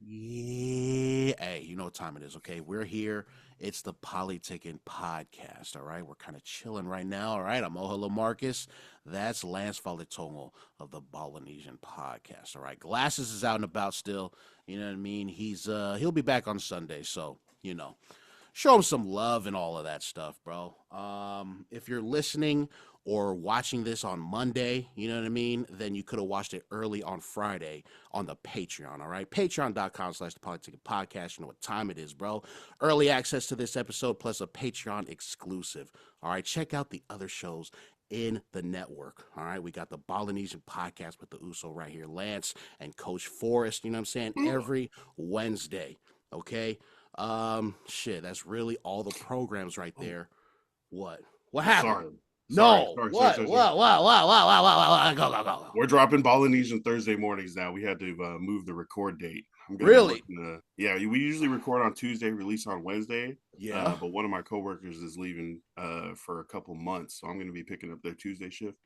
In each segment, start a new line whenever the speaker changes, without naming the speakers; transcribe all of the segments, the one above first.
Yeah. Hey, you know what time it is, okay? We're here. It's the Polytickin Podcast, all right? We're kind of chilling right now, all right? I'm Ohela Marcus. That's Lance Falitongo of the Ballinesian Podcast, all right? Glasses is out and about still, you know what I mean? He'll be back on Sunday, so, show him some love and all of that stuff, bro. If you're listening or watching this on Monday, you know what I mean, then you could have watched it early on Friday on the Patreon, all right? Patreon.com/the Polytickin Podcast. You know what time it is, bro. Early access to this episode plus a Patreon exclusive. All right, check out the other shows in the network. All right, we got the Ballinesian Podcast with the Uso right here, Lance and Coach Forrest, you know what I'm saying, every Wednesday. Okay. Shit, that's really all the programs right there. What? What happened?
Sorry.
No. What? What? Go.
We're dropping Ballinesian Thursday mornings now. We had to move the record date. I'm gonna
Really?
be working. Yeah, we usually record on Tuesday, release on Wednesday.
Yeah.
But one of my coworkers is leaving for a couple months, so I'm gonna be picking up their Tuesday shift.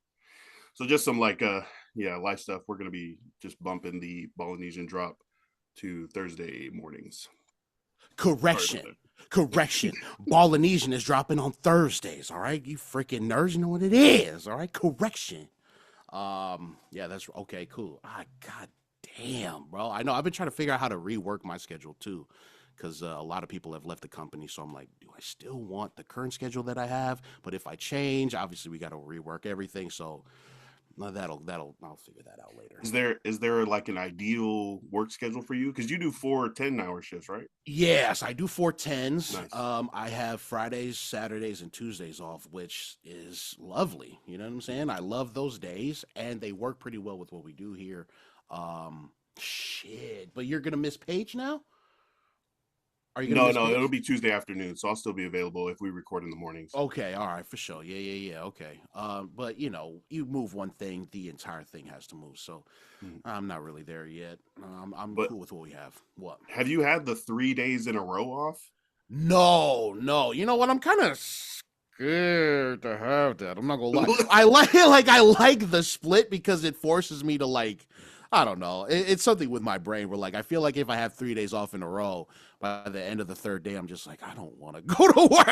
So just some life stuff. We're gonna be just bumping the Ballinesian drop to Thursday mornings.
Correction. Ballinesian is dropping on Thursdays. All right, you freaking nerds, you know what it is. All right, correction. Yeah, that's okay. Cool. God damn, bro. I know. I've been trying to figure out how to rework my schedule too, because a lot of people have left the company. So I'm like, do I still want the current schedule that I have? But if I change, obviously we got to rework everything. So that'll I'll figure that out later.
Is there like an ideal work schedule for you? Because you do 4 10-hour shifts, right?
Yes, I do 410s.
Nice.
I have Fridays, Saturdays, and Tuesdays off, which is lovely. You know what I'm saying? I love those days, and they work pretty well with what we do here. Shit, but you're gonna miss Paige now? Are you gonna
No,
miss
no, it'll
Paige?
be Tuesday afternoon, so I'll still be available if we record in the mornings.
Okay, all right, for sure. Yeah. Okay. But you move one thing, the entire thing has to move. So
Mhm.
I'm not really there yet. I'm
But
cool with what we have. What?
have you had the 3 days in a row off?
No. You know what? I'm kind of scared to have that. I'm not gonna lie. I like the split because it forces me to I don't know. It's something with my brain where I feel like if I have 3 days off in a row, by the end of the third day, I'm just like, I don't want to go to work.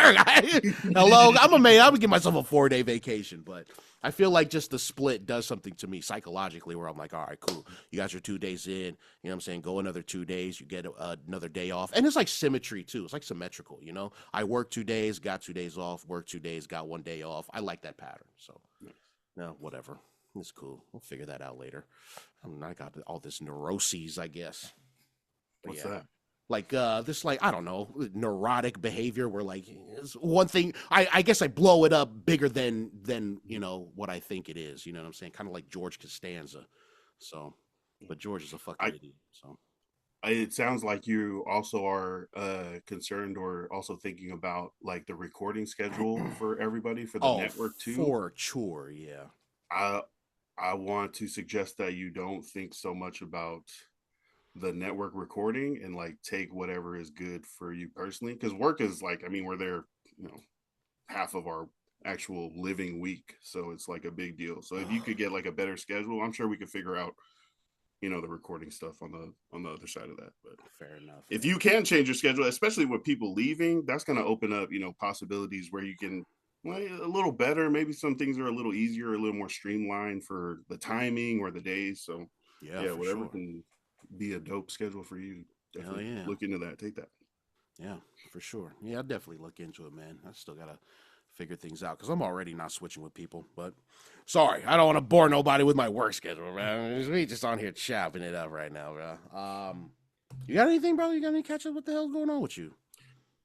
Hello, I'm a man. I would give myself a 4-day vacation, but I feel like just the split does something to me psychologically where I'm like, all right, cool. You got your 2 days in, you know what I'm saying? Go another 2 days, you get another day off. And it's like symmetry too. It's like symmetrical, you know? I work 2 days, got 2 days off, work 2 days, got 1 day off. I like that pattern. So, no, whatever. It's cool. We'll figure that out later. I got all this neuroses, I guess. But
What's
yeah.
that?
This I don't know, neurotic behavior where it's one thing I guess I blow it up bigger than what I think it is, you know what I'm saying, kind of like George Costanza. So but George is a fucking idiot. So
It sounds like you also are concerned or also thinking about like the recording schedule for everybody for the
oh,
network too.
for sure. Yeah.
I I want to suggest that you don't think so much about the network recording and like take whatever is good for you personally, because work is like, I mean, we're there, you know, half of our actual living week, so it's like a big deal. So if you could get like a better schedule, I'm sure we could figure out, you know, the recording stuff on the other side of that. But
Fair enough.
if you can change your schedule, especially with people leaving, that's going to open up, you know, possibilities where you can, well, a little better. Maybe some things are a little easier, a little more streamlined for the timing or the days. So
Yeah,
yeah,
for
whatever
sure.
can be a dope schedule for you,
Hell
definitely
yeah.
look into that. Take that.
Yeah, for sure. Yeah, I'll definitely look into it, man. I still gotta figure things out because I'm already not switching with people. But sorry, I don't want to bore nobody with my work schedule, man. We just on here chopping it up right now, bro. You got anything, bro? You got any catch up? What the hell's going on with you,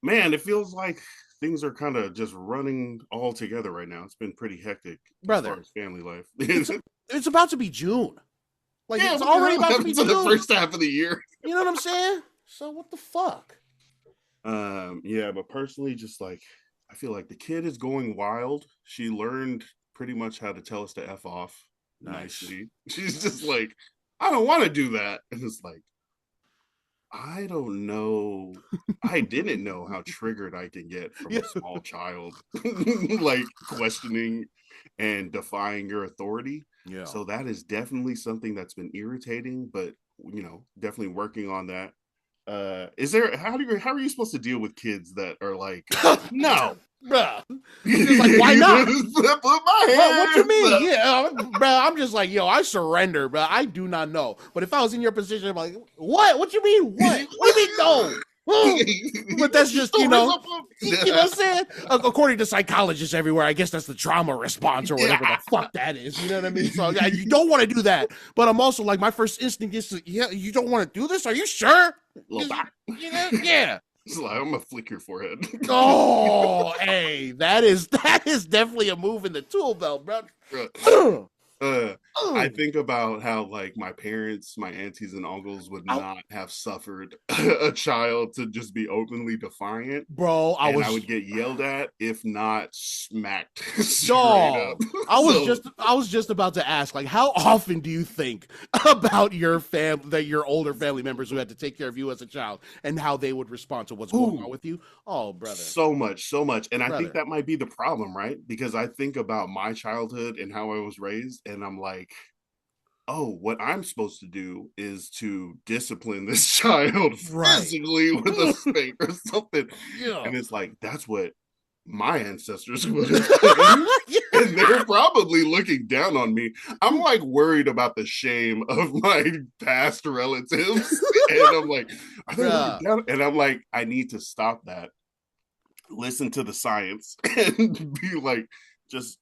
Man, it feels like things are kind of just running all together right now. It's been pretty hectic as far
brother?
as family life.
It's it's about to be June.
Yeah,
It's
what the
already
hell
about to be
happened to the
June.
first half of the year?
You know what I'm saying? So what the fuck?
Yeah, but personally, just like I feel like the kid is going wild. She learned pretty much how to tell us to F off
Nice.
nicely. She's just like, I don't want to do that. And it's like, I don't know. I didn't know how triggered I can get from
Yeah.
a small child, like questioning and defying your authority.
Yeah.
So that is definitely something that's been irritating, but you know, definitely working on that. is there how are you supposed to deal with kids that are like, no,
bruh? Just like, why not?
Put my hands
What you mean?
up.
Yeah, bruh, I'm just like, yo, I surrender, bruh. I do not know. But if I was in your position, I'm like, what you mean? What do you mean no? But that's just, you know what I'm saying? According to psychologists everywhere, I guess that's the trauma response or whatever the fuck that is. You know what I mean? So you don't want to do that. But I'm also like, my first instinct is to, yeah, you don't want to do this? Are you sure? You know? Yeah.
It's like, I'm gonna flick your forehead.
Oh, hey, that is definitely a move in the tool belt, bro.
I think about how like my parents, my aunties and uncles would not have suffered a child to just be openly defiant.
Bro, I
would get yelled at, if not smacked straight
dog.
up.
I was just about to ask, like, how often do you think about your your older family members who had to take care of you as a child and how they would respond to what's going on with you? Oh, brother.
So much. And I think that might be the problem, right? Because I think about my childhood and how I was raised, and I'm like, oh, what I'm supposed to do is to discipline this child physically with a spank or something. Yeah. And it's like, that's what my ancestors would have done. And they're probably looking down on me. I'm like worried about the shame of my past relatives. And I'm like, are they looking down? And I'm like, I need to stop that. Listen to the science and be like, just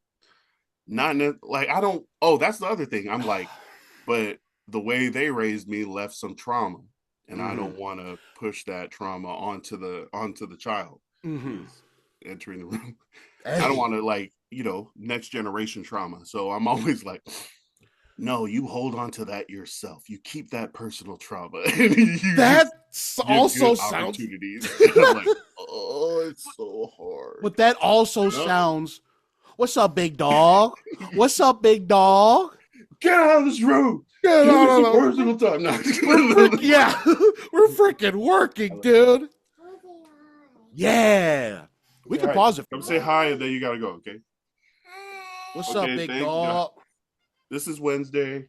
not like, I don't, that's the other thing. I'm like, but the way they raised me left some trauma, and I don't want to push that trauma onto the child entering the room. I don't want to, like, next generation trauma. So I'm always like, no, you hold on to that yourself. You keep that personal trauma.
That also sounds.
I'm like, oh, it's so hard.
But that also sounds. What's up, big dog? What's up, big dog?
Get out of this room. Get out of the personal time. No.
We're freaking working, dude. Yeah. We can pause it.
Come say hi, and then you gotta go, okay?
What's up, big dog?
This is Wednesday.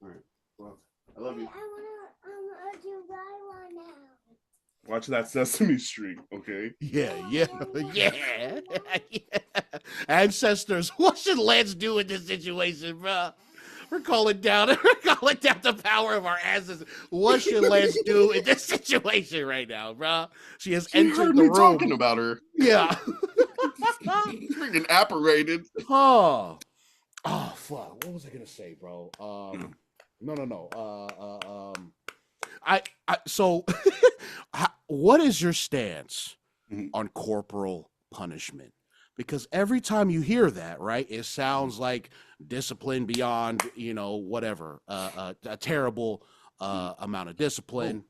All right. Well, I love you. Watch that Sesame Street, okay?
Yeah. Ancestors, what should Lance do in this situation, bro? We're calling down the power of our ancestors. What should Lance do in this situation right now, bro? She has entered the room.
Talking about her.
Yeah.
Freaking apparated.
Oh, fuck. What was I gonna say, bro? No. So what is your stance on corporal punishment? Because every time you hear that, right, it sounds like discipline beyond, whatever, a terrible amount of discipline.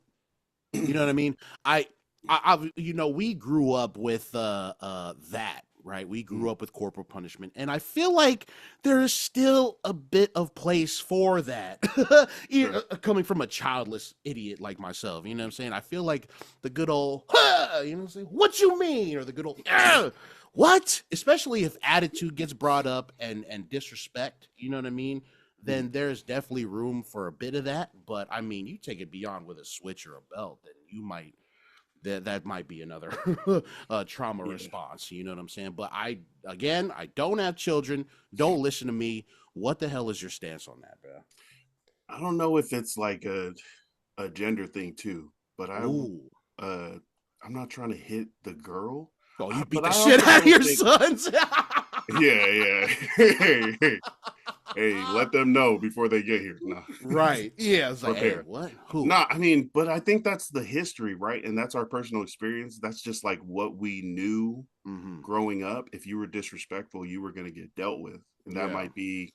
You know what I mean? I we grew up with that, right? We grew up with corporal punishment, and I feel like there is still a bit of place for that, coming from a childless idiot like myself. You know what I'm saying? I feel like the good old, what you mean, or the good old, what? Especially if attitude gets brought up and disrespect, you know what I mean? Then there's definitely room for a bit of that. But I mean, you take it beyond with a switch or a belt, then you might. That might be another trauma response. You know what I'm saying? But I don't have children. Don't listen to me. What the hell is your stance on that, bro?
I don't know if it's like a gender thing too, but I'm not trying to hit the girl.
Oh, you beat the shit out of your sons.
Yeah. Hey, let them know before they get here. No.
Right. Yeah. It's like, hey, what? Who?
No, I mean, but I think that's the history, right? And that's our personal experience. That's just like what we knew growing up. If you were disrespectful, you were going to get dealt with. And that might be,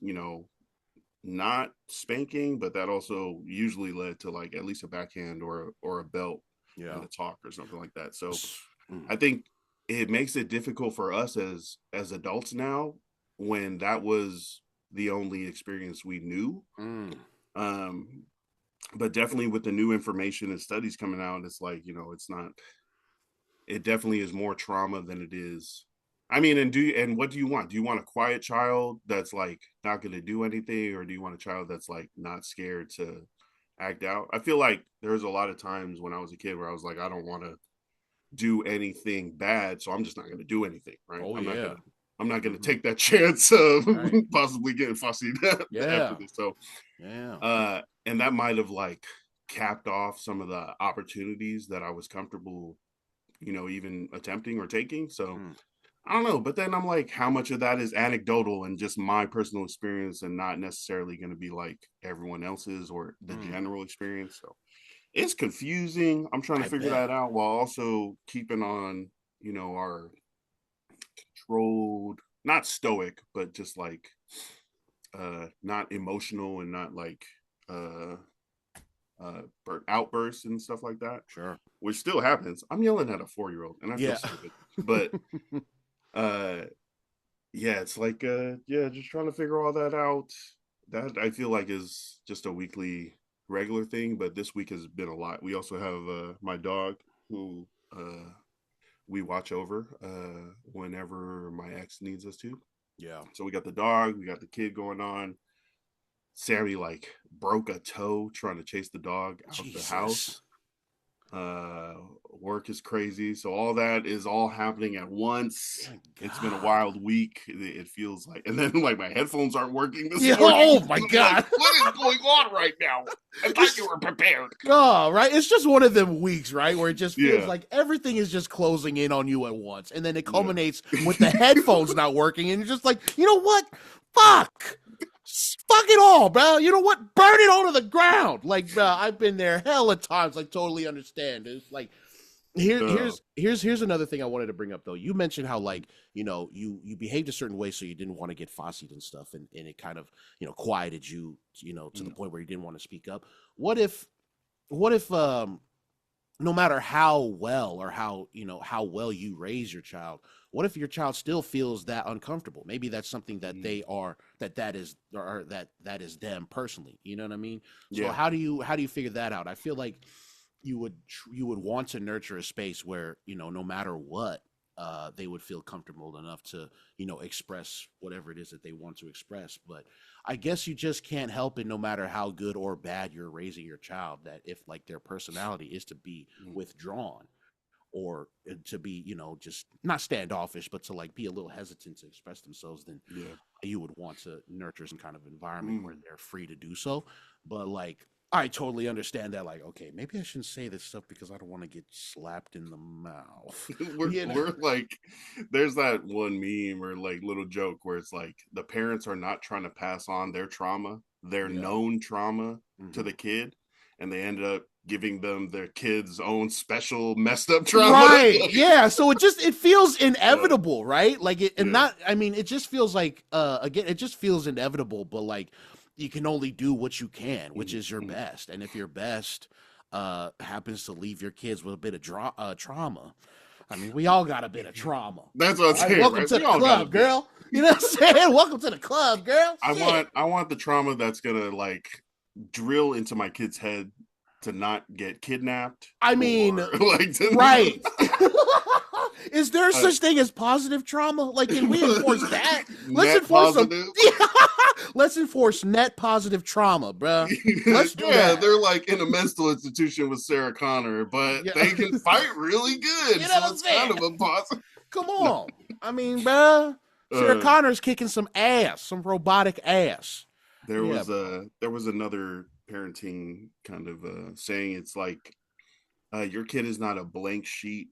not spanking, but that also usually led to like at least a backhand or a belt and a talk or something like that. So I think it makes it difficult for us as adults now when that was the only experience we knew. But definitely with the new information and studies coming out, it's like, it definitely is more trauma than it is. I mean, and what do you want? Do you want a quiet child that's like not going to do anything, or do you want a child that's like not scared to act out. I feel like there's a lot of times when I was a kid where I was like, I don't want to do anything bad, so I'm just not going to do anything, right?
Oh yeah.
I'm not going to
Mm-hmm.
take that chance of
Right.
possibly getting fussy after
Yeah.
this. So,
Yeah.
and that might have like capped off some of the opportunities that I was comfortable, even attempting or taking. So
Mm.
I don't know, but then I'm like, how much of that is anecdotal and just my personal experience and not necessarily going to be like everyone else's or the
Mm.
general experience? So it's confusing. I'm trying to
I
figure
bet.
that out while also keeping on, our controlled, not stoic, but just like not emotional and not like uh outbursts and stuff like that,
Sure.
which still happens. I'm yelling at a 4-year-old and I feel
Yeah.
stupid. But uh yeah, it's like yeah, just trying to figure all that out. That I feel like is just a weekly regular thing, but this week has been a lot. We also have my dog who we watch over whenever my ex needs us to.
Yeah.
So we got the dog, we got the kid going on. Sammy like broke a toe trying to chase the dog out the
Jesus.
house. Work is crazy, so all that is all happening at once.
My
It's been a
God.
wild week, it feels like. And then like my headphones aren't working this
Yeah.
morning.
Oh my
I'm like,
God.
what is going on right now? I thought you were prepared.
Oh, right. It's just one of them weeks, right, where it just feels
Yeah,
like everything is just closing in on you at once, and then it
yeah.
culminates with the headphones not working, and you're just like, you know what? Fuck. Fuck it all, bro. You know what? Burn it all to the ground. Like, bro, I've been there hella times. I totally understand. It's like
uh,
here's another thing I wanted to bring up though. You mentioned how like you behaved a certain way so you didn't want to get fossied and stuff, and it kind of quieted you to the point where you didn't want to speak up. What if what if no matter how well or how well you raise your child, what if your child still feels that uncomfortable? Maybe that's something that they are that is or that is them personally. You know what I mean? So
yeah.
how do you figure that out? I feel like you would want to nurture a space where no matter what, they would feel comfortable enough to express whatever it is that they want to express. But I guess you just can't help it, no matter how good or bad you're raising your child, that if like their personality is to be withdrawn or to be just not standoffish, but to like be a little hesitant to express themselves, then
Yeah.
you would want to nurture some kind of environment where
Mm.
they're free to do so. But like, I totally understand that. Like, okay, maybe I shouldn't say this stuff because I don't want to get slapped in the mouth.
we're
You know?
we're like, there's that one meme or like little joke where it's like the parents are not trying to pass on their trauma, their
Yeah.
known trauma to
Hmm.
the kid, and they ended up giving them their kid's own special messed up trauma.
Right.
Like,
Yeah. So it feels inevitable, right? Like it, and
yeah.
not. I mean, it just feels like again, it just feels inevitable. But like, you can only do what you can, which is your
Mm-hmm.
best. And if your best happens to leave your kids with a bit of trauma, I mean, we all got a bit of trauma.
That's what I'm
All right,
saying,
welcome
right?
to
We
the
all got a
club,
bit.
girl. You know what I'm saying? Welcome to the club, girl. Shit.
I want the trauma that's gonna like drill into my kid's head to not get kidnapped
I mean,
or like
right.
to,
Is there
uh,
such thing as positive trauma? Like, can we enforce that? Let's
net
enforce some.
positive.
Let's enforce net positive trauma, bruh. Let's do
Yeah,
that.
they're like in a mental institution with Sarah Connor, but
Yeah.
they can fight really
You
good,
know
so
what I'm
it's kind
saying?
of a positive.
Come
No.
on. I mean, bruh. Sarah
Uh,
Connor's kicking some ass, some robotic ass. Yeah, bro.
there was another parenting kind of saying. It's like your kid is not a blank sheet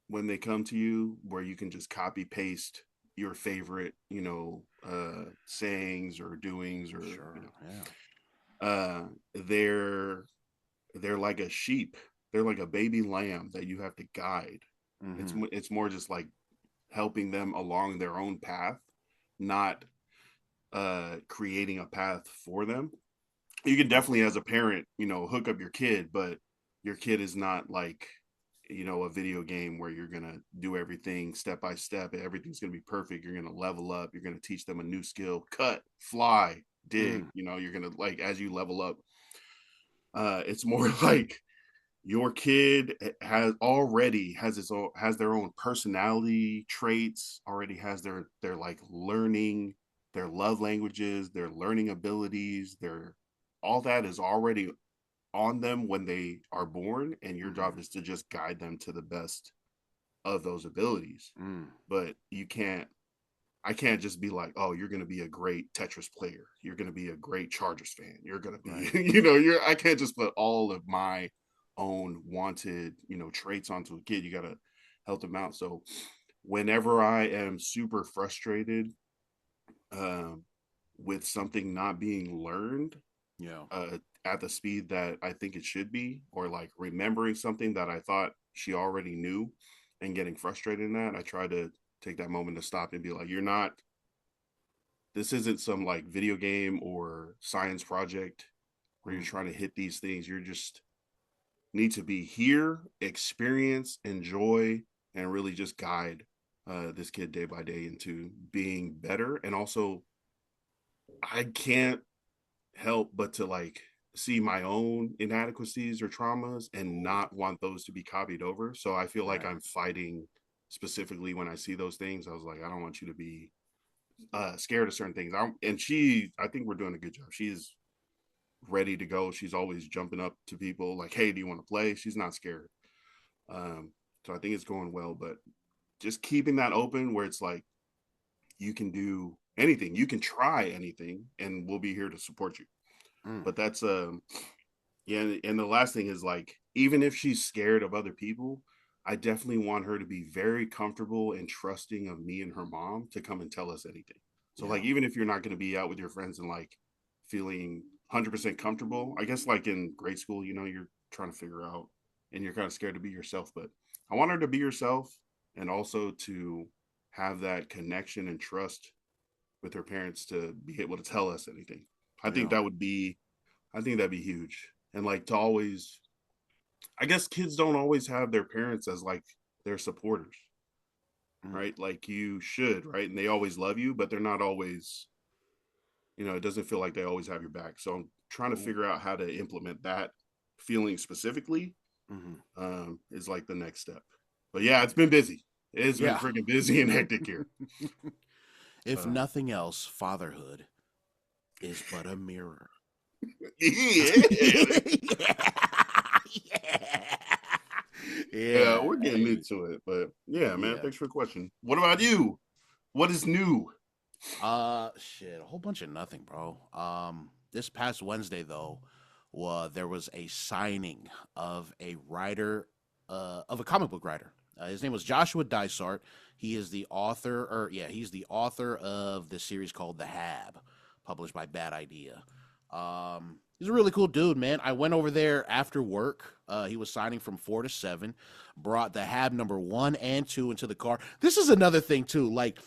when they come to you, where you can just copy paste your favorite, sayings or doings or
Sure. Yeah.
uh, they're they're like a sheep. They're like a baby lamb that you have to guide.
Mm-hmm.
It's more just like helping them along their own path, not creating a path for them. You can definitely, as a parent, hook up your kid, but your kid is not like, a video game where you're gonna do everything step by step. Everything's gonna be perfect. You're gonna level up. You're gonna teach them a new skill: cut, fly, dig.
Mm.
You're gonna like as you level up. It's more like your kid has their own personality traits, already has their like learning, their love languages, their learning abilities, their all that is already on them when they are born, and your job is to just guide them to the best of those abilities. But I can't just be like, oh, you're going to be a great Tetris player, you're going to be a great Chargers fan, you're going to be right. I can't just put all of my own wanted traits onto a kid. You got to help them out. So whenever I am super frustrated with something not being learned at the speed that I think it should be, or like remembering something that I thought she already knew and getting frustrated in that, I try to take that moment to stop and be like, this isn't some like video game or science project where you're trying to hit these things. You're just need to be here, experience, enjoy, and really just guide this kid day by day into being better. And also, I can't help but to like see my own inadequacies or traumas and not want those to be copied over. So I feel like I'm fighting specifically when I see those things. I was like, I don't want you to be scared of certain things. I think we're doing a good job. She's ready to go. She's always jumping up to people like, hey, do you want to play? She's not scared. So I think it's going well, but just keeping that open where it's like, you can do anything, you can try anything, and we'll be here to support you. But that's and the last thing is like, even if she's scared of other people, I definitely want her to be very comfortable and trusting of me and her mom to come and tell us anything. So like, even if you're not going to be out with your friends and like feeling 100% comfortable, I guess like in grade school, you're trying to figure out and you're kind of scared to be yourself, but I want her to be herself and also to have that connection and trust with her parents to be able to tell us anything. I think that'd be huge. And like, to always, I guess kids don't always have their parents as like their supporters, right? Like you should, right? And they always love you, but they're not always, it doesn't feel like they always have your back. So I'm trying to figure out how to implement that feeling specifically is like the next step. But yeah, it's been busy. It's been freaking busy and hectic here.
If nothing else, fatherhood is but a mirror.
Yeah, we're getting into it, but man, thanks for the question. What about you? What is new?
Shit, a whole bunch of nothing, bro. This past Wednesday though, there was a signing of a writer, of a comic book writer. His name was Joshua Dysart. He is the author, he's the author of the series called The Hab, published by Bad Idea. He's a really cool dude, man. I went over there after work. He was signing from 4 to 7, brought The Hab number 1 and 2 into the car. This is another thing too. Like,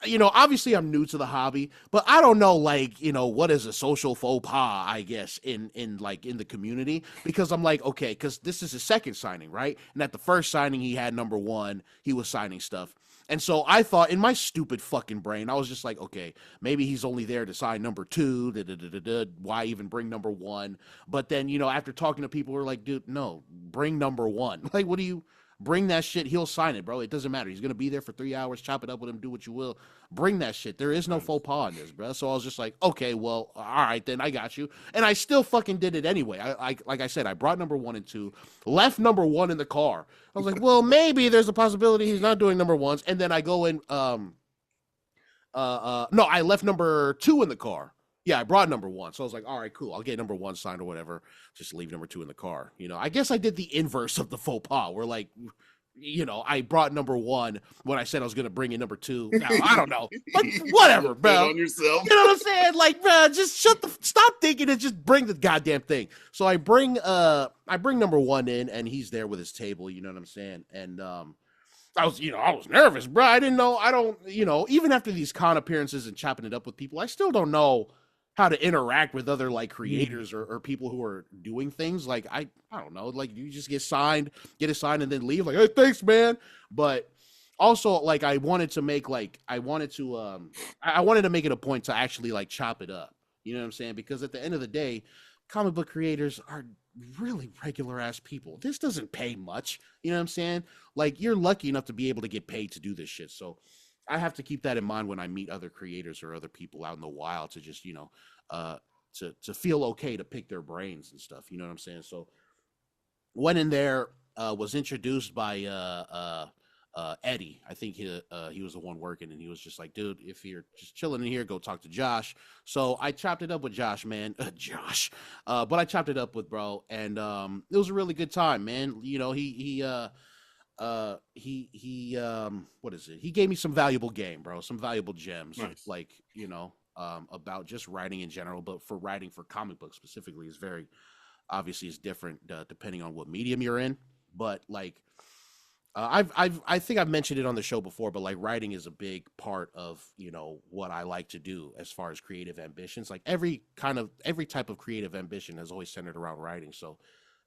obviously I'm new to the hobby, but I don't know, like, what is a social faux pas, I guess, in the community, because I'm like, okay, because this is his second signing, right? And at the first signing, he had number 1, he was signing stuff. And so I thought, in my stupid fucking brain, I was just like, okay, maybe he's only there to sign number 2. Why even bring number 1? But then, after talking to people who are like, dude, no, bring number 1. Like, what do you... Bring that shit. He'll sign it, bro. It doesn't matter. He's going to be there for 3 hours. Chop it up with him. Do what you will. Bring that shit. There is no faux pas in this, bro. So I was just like, okay, well, all right, then I got you. And I still fucking did it anyway. I like I said, I brought number 1 and 2, left number 1 in the car. I was like, well, maybe there's a possibility he's not doing number 1s. And then I go in, no, I left number 2 in the car. Yeah, I brought number 1. So I was like, all right, cool. I'll get number 1 signed or whatever. Just leave number 2 in the car. I guess I did the inverse of the faux pas. We're like, I brought number 1 when I said I was going to bring in number 2. Now, I don't know. But whatever, bro.
On yourself.
You know what I'm saying? Like, bro, just stop thinking and just bring the goddamn thing. So I bring number 1 in, and he's there with his table, you know what I'm saying? And I was nervous, bro. I didn't know. Even after these con appearances and chopping it up with people, I still don't know how to interact with other like creators or people who are doing things. Like, I don't know, like, you just get it signed and then leave like, hey, thanks, man. But also, like, I wanted to make it a point to actually like chop it up. You know what I'm saying? Because at the end of the day, comic book creators are really regular ass people. This doesn't pay much. You know what I'm saying? Like, you're lucky enough to be able to get paid to do this shit. So I have to keep that in mind when I meet other creators or other people out in the wild, to just, to feel okay to pick their brains and stuff. You know what I'm saying? So went in there, was introduced by Eddie. I think he was the one working, and he was just like, dude, if you're just chilling in here, go talk to Josh. So I chopped it up with Josh, man. Josh. But I chopped it up with bro, and it was a really good time, man. You know, he what is it? He gave me some valuable game, bro, some valuable gems,
Nice.
like, you know, about just writing in general, but for writing for comic books specifically is very obviously is different depending on what medium you're in. But like, I think I've mentioned it on the show before, but like writing is a big part of, you know, what I like to do as far as creative ambitions. Like every type of creative ambition has always centered around writing. So,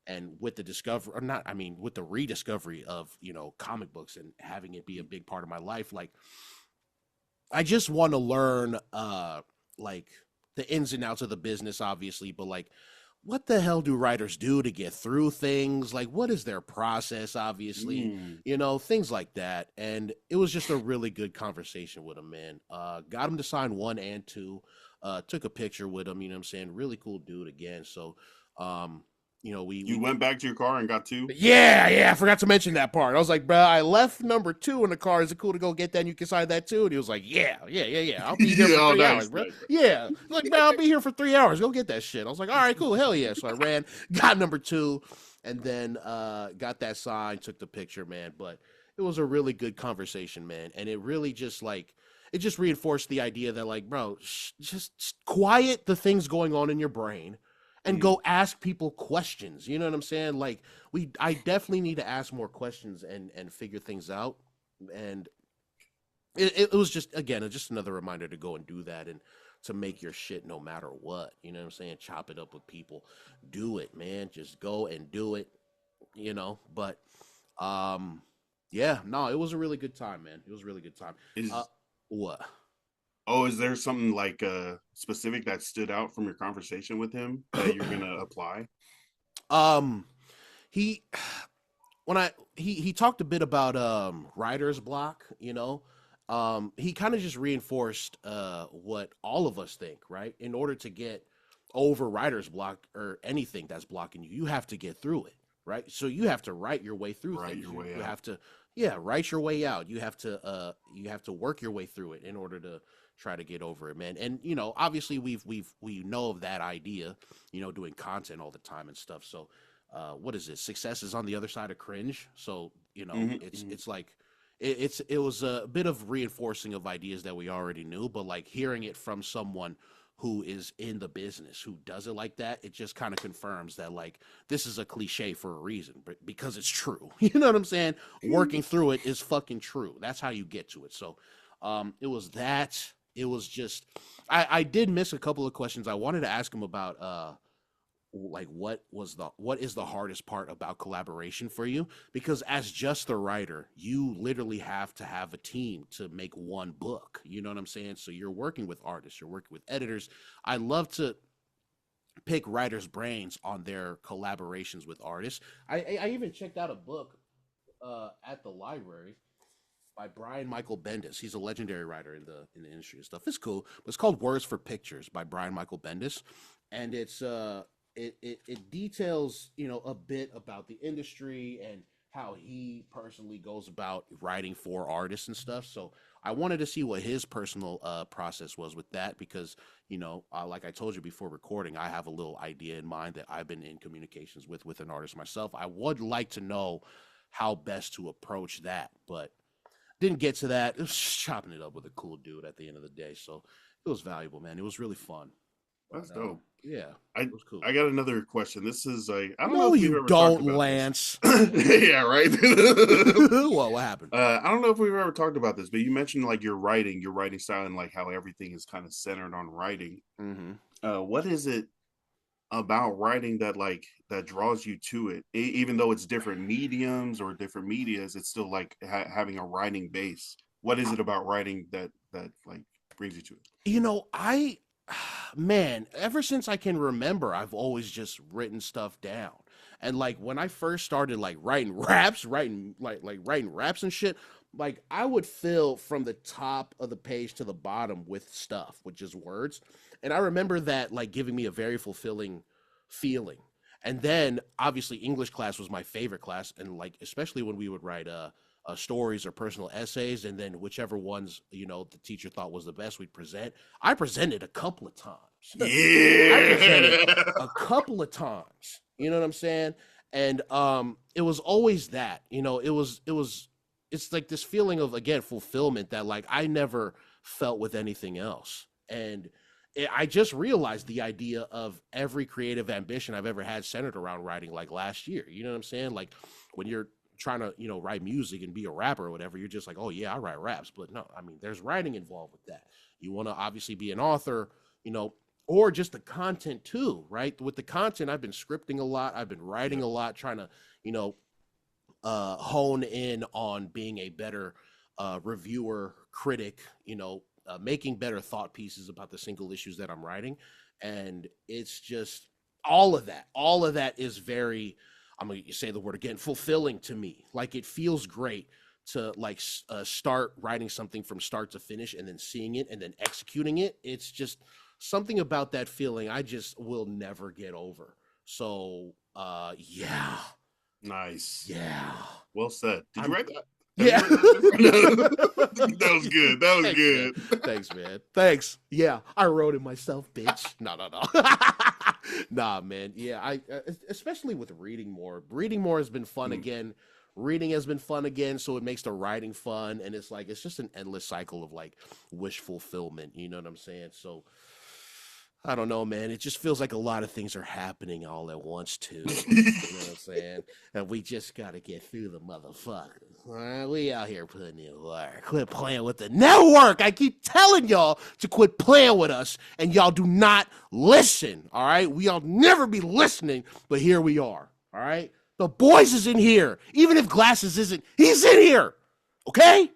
and with the discovery, or not, I mean, with the rediscovery of, you know, comic books and having it be a big part of my life, like I just want to learn, like the ins and outs of the business, obviously, but like, what the hell do writers do to get through things? Like, what is their process? Obviously, you know, things like that. And it was just a really good conversation with him, man. Got him to sign 1 and 2. Took a picture with him. You know what I'm saying? Really cool dude again. So, you know,
You went back to your car and got 2?
yeah, I forgot to mention that part. I was like, bro, I left number 2 in the car. Is it cool to go get that and you can sign that too? And he was like, yeah. I'll be here for 3 hours, bro. Nice. Yeah. Like, bro, I'll be here for 3 hours. Go get that shit. I was like, all right, cool. Hell yeah. So I ran, got number 2, and then got that sign, took the picture, man. But it was a really good conversation, man. And it really just like, it just reinforced the idea that like, bro, just quiet the things going on in your brain and go ask people questions. You know what I'm saying? Like I definitely need to ask more questions and figure things out. And it was just, again, just another reminder to go and do that and to make your shit no matter what. You know what I'm saying? Chop it up with people. Do it, man. Just go and do it, you know? But, yeah, no, it was a really good time, man. It was a really good time. What?
Oh, is there something like specific that stood out from your conversation with him that you're gonna apply?
He he talked a bit about writer's block, you know. He kind of just reinforced what all of us think, right? In order to get over writer's block or anything that's blocking you, you have to get through it, right? So you have to write your way through things. You have to, yeah, write your way out. You have to work your way through it in order to try to get over it, man. And you know, obviously we know of that idea, you know, doing content all the time and stuff. So what is it? Success is on the other side of cringe. So, you know, it's like it was a bit of reinforcing of ideas that we already knew, but like hearing it from someone who is in the business, who does it like that, it just kind of confirms that like this is a cliche for a reason, but because it's true. You know what I'm saying? Working through it is fucking true. That's how you get to it. So it was that. It was just I did miss a couple of questions. I wanted to ask him about like what is the hardest part about collaboration for you, because as just the writer you literally have to have a team to make one book. You know what I'm saying? So you're working with artists, you're working with editors. I love to pick writers' brains on their collaborations with artists. I even checked out a book at the library by Brian Michael Bendis. He's a legendary writer in the industry and stuff. It's cool. But it's called Words for Pictures by Brian Michael Bendis, and it's it details, you know, a bit about the industry and how he personally goes about writing for artists and stuff. So I wanted to see what his personal process was with that, because, you know, like I told you before recording, I have a little idea in mind that I've been in communications with an artist myself. I would like to know how best to approach that, but didn't get to that. It was just chopping it up with a cool dude at the end of the day. So it was valuable, man. It was really fun.
That's dope.
Yeah,
it was cool. I got another question. This is like, I don't
know
if
you
ever
don't, Lance.
Yeah, right.
What happened?
I don't know if we've ever talked about this, but you mentioned like your writing style, and like how everything is kind of centered on writing. What is it about writing that draws you to it, even though it's different mediums or different medias? It's still like having a writing base. What is it about writing that like brings you to it?
You know, man, ever since I can remember, I've always just written stuff down. And like when I first started like writing raps and shit, like I would fill from the top of the page to the bottom with stuff, with just words. And I remember that like giving me a very fulfilling feeling. And then obviously English class was my favorite class, and like especially when we would write stories or personal essays, and then whichever ones the teacher thought was the best, we'd present. I presented a couple of times. I presented
Yeah.
a couple of times. You know what I'm saying? And it was always that. It's like this feeling of again fulfillment that like I never felt with anything else. And I just realized the idea of every creative ambition I've ever had centered around writing, like last year. You know what I'm saying? Like when you're trying to, write music and be a rapper or whatever, you're just like, oh yeah, I write raps. But no, I mean, there's writing involved with that. You want to obviously be an author, or just the content too, right? With the content, I've been scripting a lot. I've been writing
Yeah.
a lot, trying to, hone in on being a better reviewer, critic, making better thought pieces about the single issues that I'm writing. And it's just all of that. All of that is very, I'm going to say the word again, fulfilling to me. Like it feels great to like start writing something from start to finish and then seeing it and then executing it. It's just something about that feeling I just will never get over. So, yeah.
Nice.
Yeah.
Well said. Did you
I'm
write that? Have you
yeah.
written that? That was good. That was
Thanks, man.
good.
Thanks, man. Thanks. Yeah, I wrote it myself, bitch. No, no, no. Nah, man. Yeah, I especially with reading more. Reading more has been fun
Mm.
again. Reading has been fun again, so it makes the writing fun, and it's like it's just an endless cycle of like wish fulfillment. You know what I'm saying? So I don't know, man. It just feels like a lot of things are happening all at once, too. You know what I'm saying? And we just got to get through the motherfuckers. All right? We out here putting in work. Quit playing with the network. I keep telling y'all to quit playing with us, and y'all do not listen. All right? We all never be listening, but here we are. All right? The boys is in here. Even if Glasses isn't, he's in here. Okay?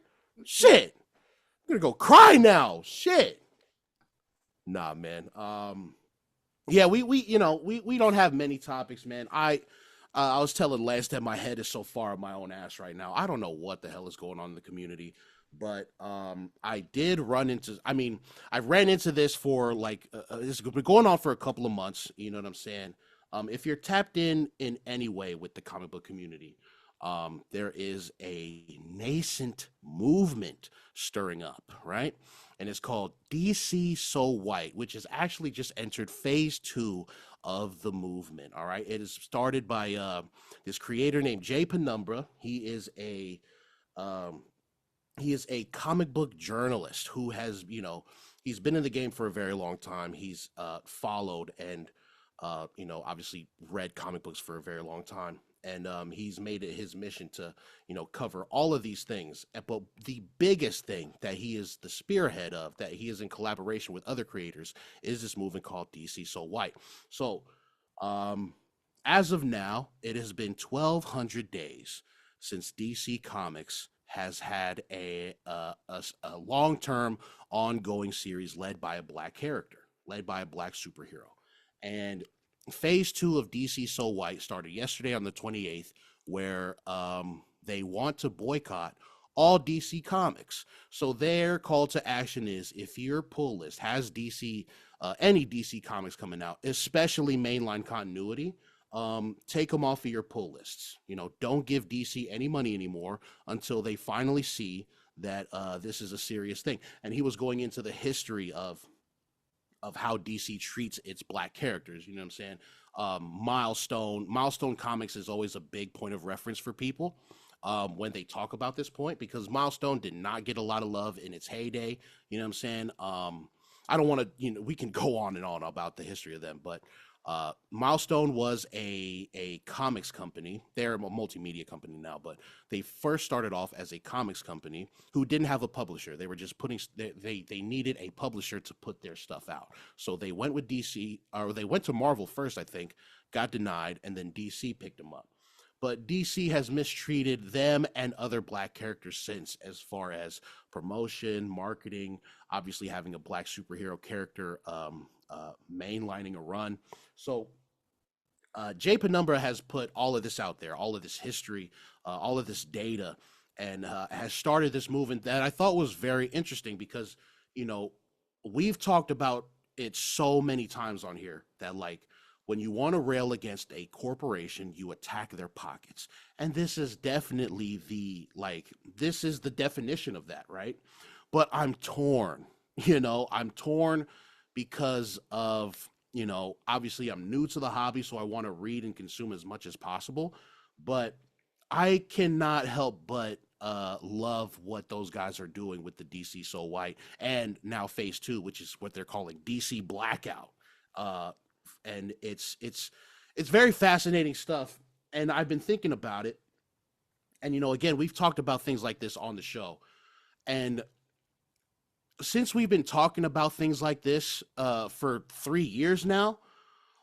Shit. I'm going to go cry now. Shit. Nah, man. Yeah, we don't have many topics, man. I was telling Lance that my head is so far up my own ass right now. I don't know what the hell is going on in the community, but I did run into. I mean, I ran into this for like this has been going on for a couple of months. You know what I'm saying? If you're tapped in any way with the comic book community, there is a nascent movement stirring up, right? And it's called DC So White, which has actually just entered phase 2 of the movement. All right, it is started by this creator named Jay Penumbra. Um, he is a comic book journalist who has, he's been in the game for a very long time. He's followed and, obviously read comic books for a very long time. And he's made it his mission to, cover all of these things. But the biggest thing that he is the spearhead of, that he is in collaboration with other creators, is this movement called DC So White. So, um, as of now, it has been 1,200 days since DC Comics has had a long term ongoing series led by a black character, led by a black superhero. And phase 2 of DC So White started yesterday on the 28th, where they want to boycott all DC Comics. So their call to action is if your pull list has any DC Comics coming out, especially mainline continuity, take them off of your pull lists. Don't give DC any money anymore until they finally see that this is a serious thing. And he was going into the history of how DC treats its black characters. You know what I'm saying? Milestone Comics is always a big point of reference for people when they talk about this point, because Milestone did not get a lot of love in its heyday. You know what I'm saying? I don't want to, we can go on and on about the history of them, but Milestone was a comics company. They're a multimedia company now, but they first started off as a comics company who didn't have a publisher. They were just they needed a publisher to put their stuff out. So they went with DC, or they went to Marvel first, I think, got denied, and then DC picked them up. But DC has mistreated them and other black characters since, as far as promotion, marketing, obviously having a black superhero character, mainlining a run. So Jay Penumbra has put all of this out there, all of this history, all of this data, and has started this movement that I thought was very interesting because, you know, we've talked about it so many times on here that, like, when you want to rail against a corporation, you attack their pockets. And this is definitely this is the definition of that, right? But I'm torn, I'm torn because of, obviously I'm new to the hobby, so I want to read and consume as much as possible. But I cannot help but love what those guys are doing with the DC So White and now Phase 2, which is what they're calling DC Blackout. And it's very fascinating stuff. And I've been thinking about it. And again, we've talked about things like this on the show. And since we've been talking about things like this for 3 years now,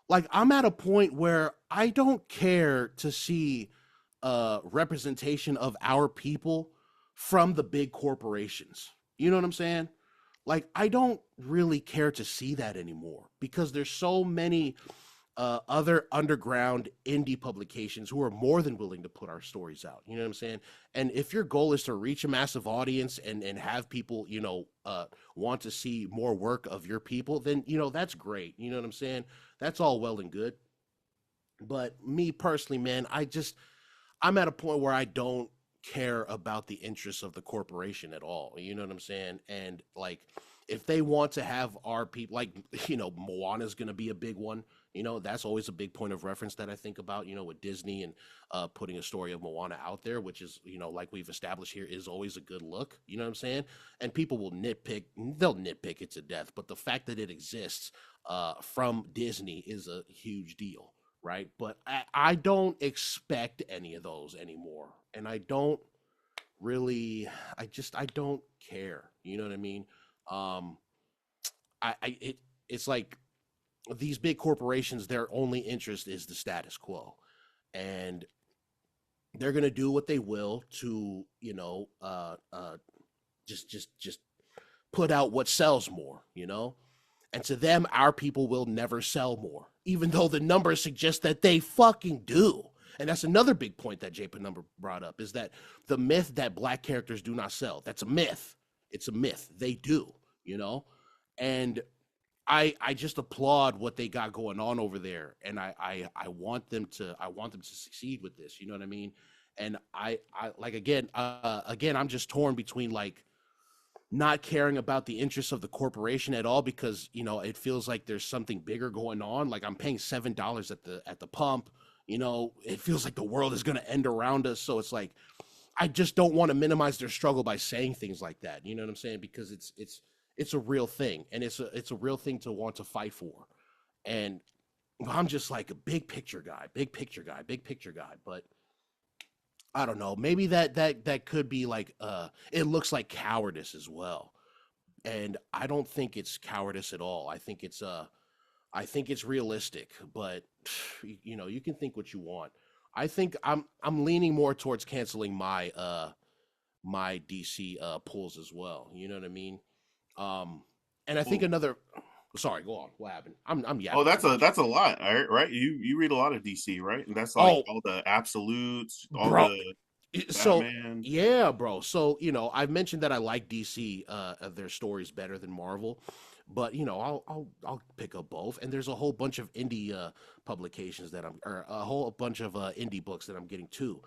like, I'm at a point where I don't care to see representation of our people from the big corporations. You know what I'm saying? Like, I don't really care to see that anymore because there's so many other underground indie publications who are more than willing to put our stories out. You know what I'm saying? And if your goal is to reach a massive audience and have people, want to see more work of your people, then, that's great. You know what I'm saying? That's all well and good. But me personally, man, I'm at a point where I don't care about the interests of the corporation at all. You know what I'm saying? And, like, if they want to have our people, like, Moana's going to be a big one. That's always a big point of reference that I think about, with Disney and putting a story of Moana out there, which is, like we've established here, is always a good look. You know what I'm saying? And people will they'll nitpick it to death. But the fact that it exists from Disney is a huge deal, right? But I don't expect any of those anymore. And I don't really, I don't care. You know what I mean? It's like, these big corporations, their only interest is the status quo, and they're going to do what they will to, just put out what sells more, and to them, our people will never sell more, even though the numbers suggest that they fucking do. And that's another big point that Jay Penumbra brought up, is that the myth that Black characters do not sell, that's a myth. It's a myth. They do, and I just applaud what they got going on over there, and I want them to succeed with this. You know what I mean? And I like, again, I'm just torn between, like, not caring about the interests of the corporation at all because it feels like there's something bigger going on. Like, I'm paying $7 at the pump. It feels like the world is going to end around us. So it's like, I just don't want to minimize their struggle by saying things like that. You know what I'm saying? Because it's a real thing, and it's a real thing to want to fight for. And I'm just like a big picture guy. But I don't know. Maybe that could be like, it looks like cowardice as well. And I don't think it's cowardice at all. I think it's realistic, but you can think what you want. I think I'm leaning more towards canceling my my DC pulls as well. You know what I mean? And I think another. Sorry, go on. What happened? I'm yapping.
Oh, that's a lot, right? You read a lot of DC, right? And that's like all the absolutes, all
bro.
the
So
Batman.
yeah, bro. So I've mentioned that I like DC their stories better than Marvel, but I'll pick up both. And there's a whole bunch of indie publications or a whole bunch of indie books that I'm getting too.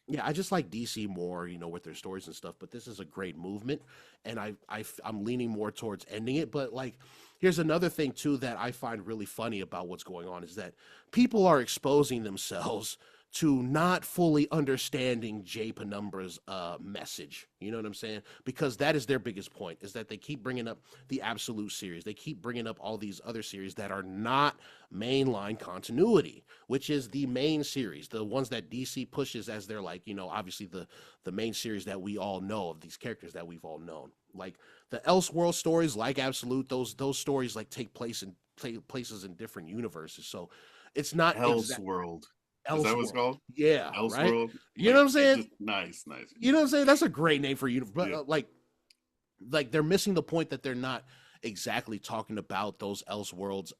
Yeah, I just like DC more, with their stories and stuff. But this is a great movement, and I'm leaning more towards ending it. But, like, here's another thing too that I find really funny about what's going on is that people are exposing themselves to not fully understanding Jay Penumbra's message. You know what I'm saying? Because that is their biggest point, is that they keep bringing up the Absolute series. They keep bringing up all these other series that are not mainline continuity, which is the main series, the ones that DC pushes as their, like, obviously the main series that we all know of, these characters that we've all known. Like the Elseworld stories, like Absolute, those stories like take places in different universes. So it's not
Elseworld. Is that what it's called?
Yeah,
Elseworld.
right. You know what I'm saying?
Nice.
You know what I'm saying? That's a great name for a universe. But like they're missing the point that they're not exactly talking about those Elseworlds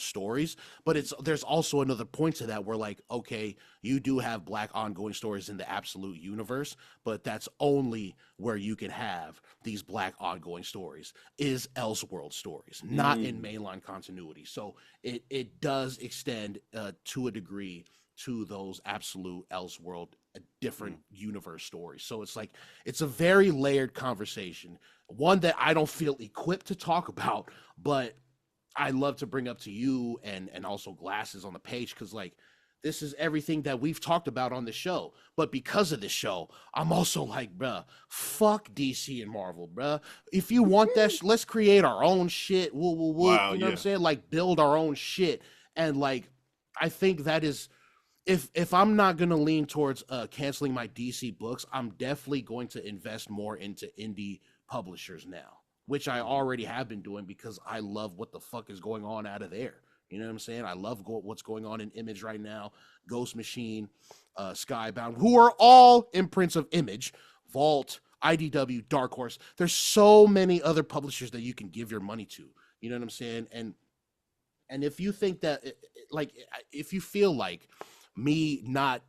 stories, but there's also another point to that where like, okay, you do have black ongoing stories in the absolute universe, but that's only where you can have these black ongoing stories is Elseworld stories, not in
Mm.
mainline continuity. So it does extend to a degree to those absolute Elseworld different
Mm.
universe stories. So it's like it's a very layered conversation, one that I don't feel equipped to talk about, but I love to bring up to you and also Glasses on the page, because like this is everything that we've talked about on the show. But because of this show, I'm also like, bruh, fuck DC and Marvel, bruh. If you want that, let's create our own shit. Woo, woo, woo.
Wow,
You know what I'm
yeah.
saying? Like build our own shit. And like, I think that is, if I'm not gonna lean towards canceling my DC books, I'm definitely going to invest more into indie publishers now, which I
Mhm.
already have been doing because I love what the fuck is going on out of there. You know what I'm saying? I love what's going on in Image right now, Ghost Machine, Skybound, who are all imprints of Image, Vault, IDW, Dark Horse. There's so many other publishers that you can give your money to. You know what I'm saying? And if you think that like if you feel like me not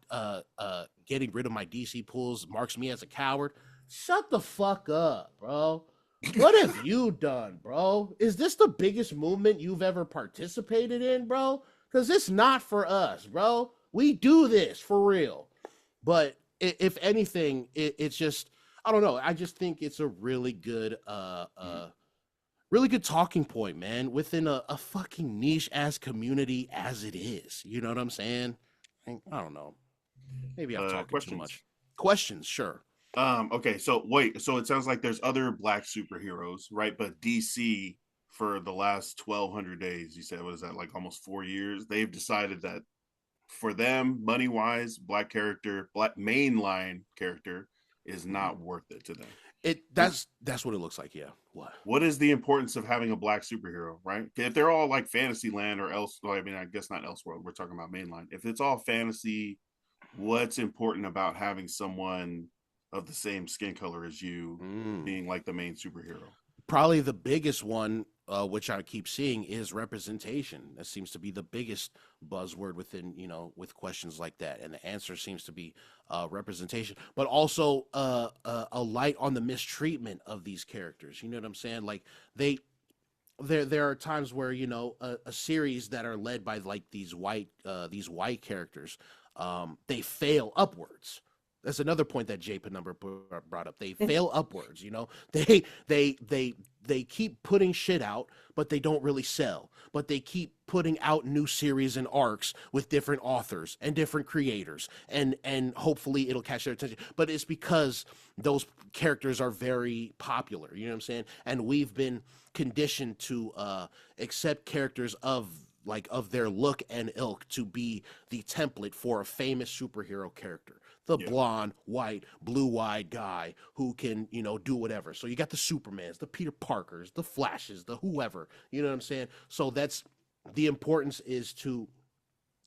getting rid of my DC pools marks me as a coward, shut the fuck up, bro. What have you done, bro? Is this the biggest movement you've ever participated in, bro? Because it's not for us, bro. We do this for real. But if anything, it's just, I don't know. I just think it's a
Mm.
really good talking point, man, within a fucking niche ass community as it is. You know what I'm saying? I don't know. Maybe I'm talking too
Questions.
much. Questions, sure.
Okay, so wait, so it sounds like there's other black superheroes, right? But DC for the last 1200 days, you said, what is that, like almost 4 years? They've decided that for them, money wise, black character, black mainline character is
Mhm.
not worth it to them.
It
Is
that's what it looks like. Yeah. What?
what is the importance of having a black superhero, right? If they're all like Fantasyland or else, well, I mean, I guess not Elseworld. We're talking about mainline. If it's all fantasy, what's important about having someone of the same skin color as you
Mm.
being like the main superhero?
Probably the biggest one, which I keep seeing, is representation. That seems to be the biggest buzzword within, with questions like that. And the answer seems to be representation, but also a light on the mistreatment of these characters. You know what I'm saying? Like they, there are times where a series that are led by like these white characters, they fail upwards. That's another point that Jay Penumbra brought up. They fail upwards. They keep putting shit out, but they don't really sell. But they keep putting out new series and arcs with different authors and different creators, and hopefully it'll catch their attention. But it's because those characters are very popular. You know what I'm saying? And we've been conditioned to accept characters of their look and ilk to be the template for a famous superhero character, the
Yeah.
blonde, white, blue-eyed guy who can do whatever. So you got the Supermans, the Peter Parkers, the Flashes, the whoever. You know what I'm saying? So that's the importance, is to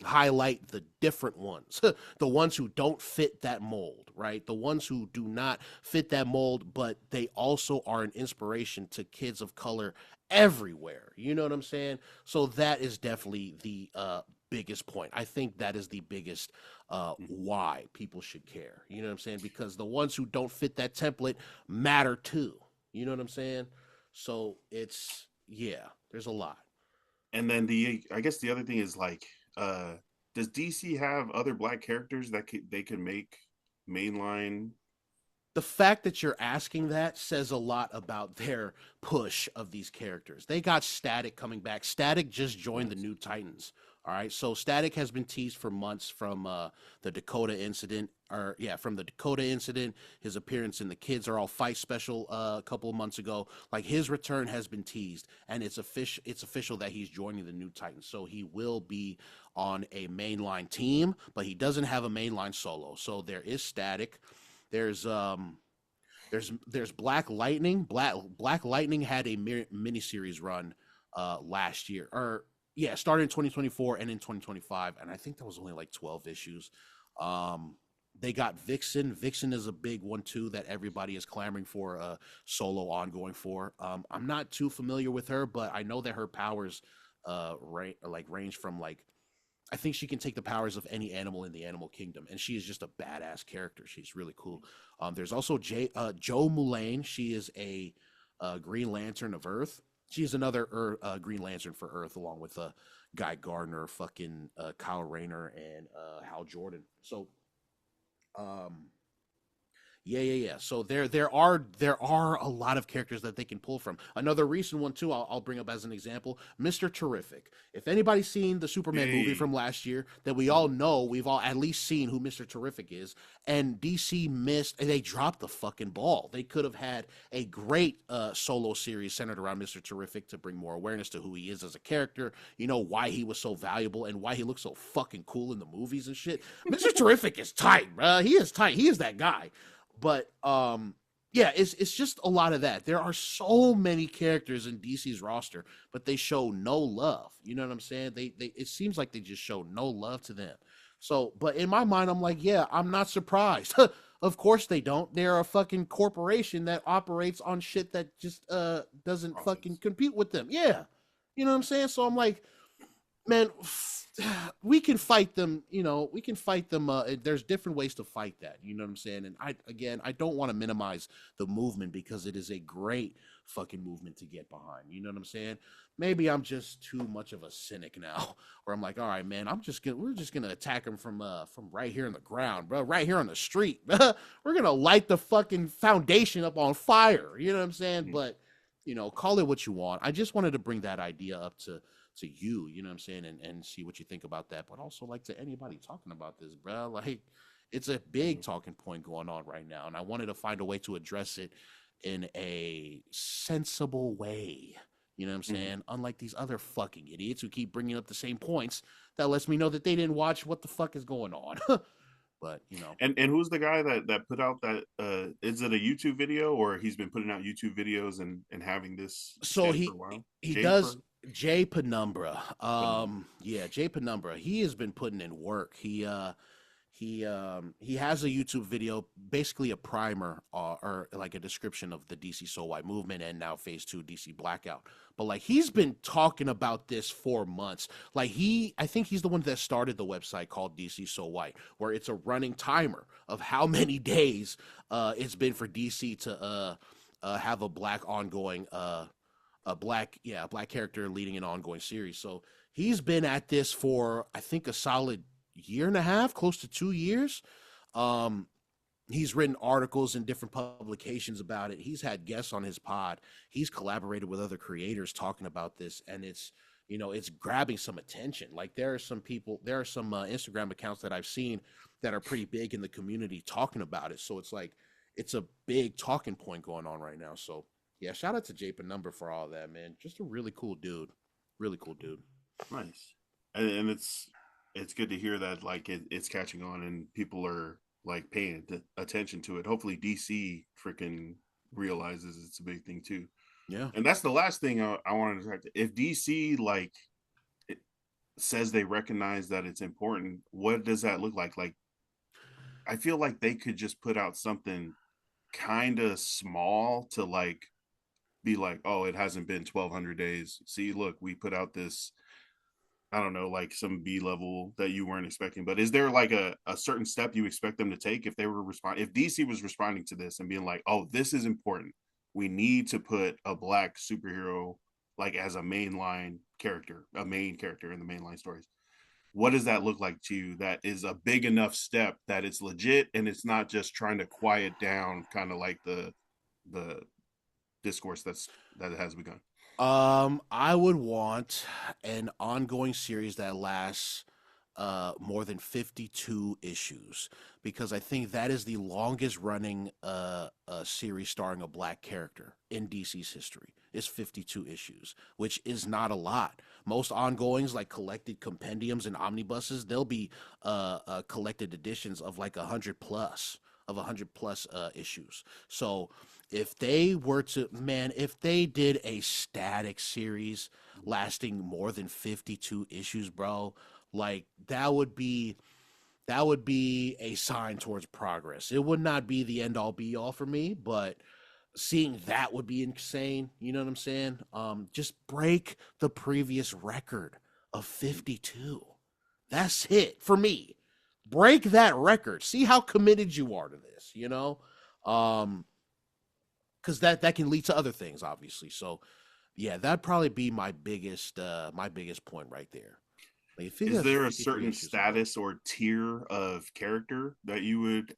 highlight the different ones, the ones who don't fit that mold, right? The ones who do not fit that mold, but they also are an inspiration to kids of color everywhere. You know what I'm saying? So that is definitely the biggest point. I think that is the biggest why people should care. You know what I'm saying? Because the ones who don't fit that template matter too. You know what I'm saying? So it's, yeah, there's a lot.
And then I guess the other thing is like, uh, does DC have other black characters that they could make mainline?
The fact that you're asking that says a lot about their push of these characters. They got Static coming back. Static just joined the
Nice.
New Titans. All right, so Static has been teased for months from the Dakota incident, or yeah, from the Dakota incident. His appearance in the Kids Are All Fight special a couple of months ago. Like his return has been teased, and it's official. It's official that he's joining the New Titans. So he will be on a mainline team, but he doesn't have a mainline solo. So there is Static. There's there's Black Lightning. Black Lightning had a miniseries run last year, or yeah, started in 2024 and in 2025, and I think that was only like 12 issues. Um, They got Vixen. Vixen is a big one too that everybody is clamoring for a solo ongoing for. I'm not too familiar with her, but I know that her powers range from like I think she can take the powers of any animal in the animal kingdom, and she is just a badass character. She's really cool. There's also Joe Mulane. She is a Green Lantern of Earth. She's another Green Lantern for Earth, along with Guy Gardner, fucking Kyle Rayner, and Hal Jordan. So, um, yeah. So there are a lot of characters that they can pull from. Another recent one too. I'll bring up as an example, Mr. Terrific. If anybody's seen the Superman movie
Hey.
from last year, then we all know we've all at least seen who Mr. Terrific is. And DC missed. They dropped the fucking ball. They could have had a great solo series centered around Mr. Terrific to bring more awareness to who he is as a character. You know why he was so valuable and why he looks so fucking cool in the movies and shit. Mr. Terrific is tight, bro. He is tight. He is that guy. But yeah, it's just a lot of that. There are so many characters in DC's roster, but they show no love. You know what I'm saying? They it seems like they just show no love to them. So, but in my mind, I'm like, yeah, I'm not surprised. Of course they don't. They're a fucking corporation that operates on shit that just doesn't fucking compete with them. Yeah. You know what I'm saying? So I'm like, man, we can fight them. You know, we can fight them. There's different ways to fight that. You know what I'm saying? And I don't want to minimize the movement because it is a great fucking movement to get behind. You know what I'm saying? Maybe I'm just too much of a cynic now, where I'm like, all right, man, we're just gonna attack them from right here in the ground, bro, right here on the street. We're gonna light the fucking foundation up on fire. You know what I'm saying?
Mm-hmm.
But you know, call it what you want. I just wanted to bring that idea up to you know what I'm saying, and see what you think about that. But also like to anybody talking about this, bro. Like it's a big talking point going on right now, and I wanted to find a way to address it in a sensible way. You know what I'm saying?
Mm-hmm.
Unlike these other fucking idiots who keep bringing up the same points, that lets me know that they didn't watch what the fuck is going on. But you know,
And who's the guy that put out that is it a YouTube video or he's been putting out YouTube videos and having this
so
stand for
he
a while?
he
Jay
does.
per
Jay Penumbra.
Penumbra.
Yeah, Jay Penumbra. He has been putting in work. He has a YouTube video, basically a primer or like a description of the DC So White movement and now Phase 2 DC Blackout. But like he's been talking about this for months. Like I think he's the one that started the website called DC So White, where it's a running timer of how many days it's been for DC to have a black ongoing a black character leading an ongoing series. So he's been at this for I think a solid year and a half, close to 2 years. Um, he's written articles in different publications about it. He's had guests on his pod. He's collaborated with other creators talking about this, and it's grabbing some attention. Like there are some Instagram accounts that I've seen that are pretty big in the community talking about it. So it's like it's a big talking point going on right now. So yeah, shout out to Jay Number for all that, man. Just a really cool dude. Really cool dude.
Nice. And it's good to hear that like it's catching on and people are like paying attention to it. Hopefully DC freaking realizes it's a big thing too.
Yeah.
And that's the last thing I wanted to talk to. If DC like it says they recognize that it's important, what does that look like? Like I feel like they could just put out something kind of small to like be like, oh, it hasn't been 1,200 days. See, look, we put out this, I don't know, like some B level that you weren't expecting. But is there like a certain step you expect them to take if they were if DC was responding to this and being like, oh, this is important. We need to put a black superhero like as a mainline character, a main character in the mainline stories. What does that look like to you that is a big enough step that it's legit and it's not just trying to quiet down kind of like the discourse that has begun?
I would want an ongoing series that lasts more than 52 issues because I think that is the longest running series starring a black character in DC's history. Is 52 issues, which is not a lot. Most ongoings, like collected compendiums and omnibuses, they'll be collected editions of like 100 plus issues. So if they were to, man, if they did a static series lasting more than 52 issues, bro, like that would be that would be a sign towards progress. It would not be the end all be all for me, but seeing that would be insane. You know what I'm saying? Just break the previous record of 52. That's it for me. Break that record. See how committed you are to this, you know? Because that can lead to other things, obviously. So yeah, that'd probably be my biggest point right there. Like, if you
Is
have
there a
53
certain
issues, bro.
status or tier of character that